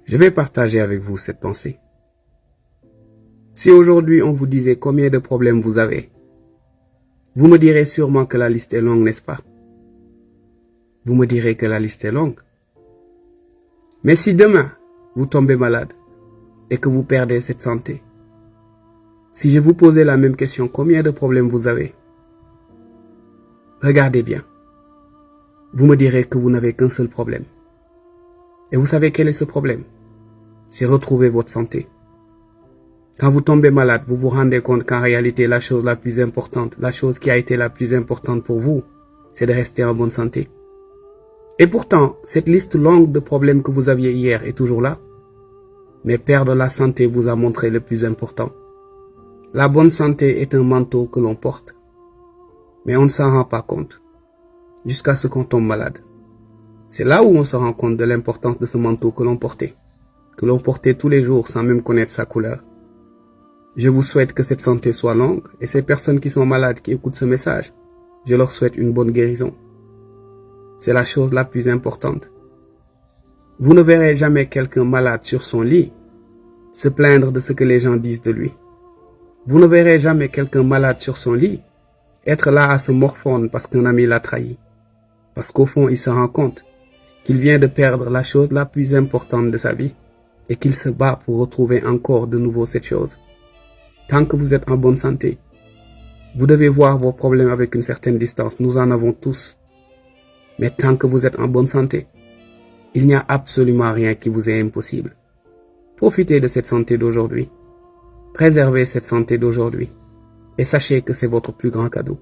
Je vais partager avec vous cette pensée. Si aujourd'hui on vous disait combien de problèmes vous avez, vous me direz sûrement que la liste est longue, n'est-ce pas? Vous me direz que la liste est longue. Mais si demain, vous tombez malade et que vous perdez cette santé, si je vous posais la même question, combien de problèmes vous avez? Regardez bien. Vous me direz que vous n'avez qu'un seul problème. Et vous savez quel est ce problème? C'est retrouver votre santé. Quand vous tombez malade, vous vous rendez compte qu'en réalité, la chose la plus importante, la chose qui a été la plus importante pour vous, c'est de rester en bonne santé. Et pourtant, cette liste longue de problèmes que vous aviez hier est toujours là. Mais perdre la santé vous a montré le plus important. La bonne santé est un manteau que l'on porte. Mais on ne s'en rend pas compte. Jusqu'à ce qu'on tombe malade. C'est là où on se rend compte de l'importance de ce manteau que l'on portait. Que l'on portait tous les jours sans même connaître sa couleur. Je vous souhaite que cette santé soit longue et ces personnes qui sont malades qui écoutent ce message, je leur souhaite une bonne guérison. C'est la chose la plus importante. Vous ne verrez jamais quelqu'un malade sur son lit se plaindre de ce que les gens disent de lui. Vous ne verrez jamais quelqu'un malade sur son lit être là à se morfondre parce qu'un ami l'a trahi. Parce qu'au fond, il se rend compte qu'il vient de perdre la chose la plus importante de sa vie et qu'il se bat pour retrouver encore de nouveau cette chose. Tant que vous êtes en bonne santé, vous devez voir vos problèmes avec une certaine distance. Nous en avons tous. Mais tant que vous êtes en bonne santé, il n'y a absolument rien qui vous est impossible. Profitez de cette santé d'aujourd'hui. Préservez cette santé d'aujourd'hui. Et sachez que c'est votre plus grand cadeau.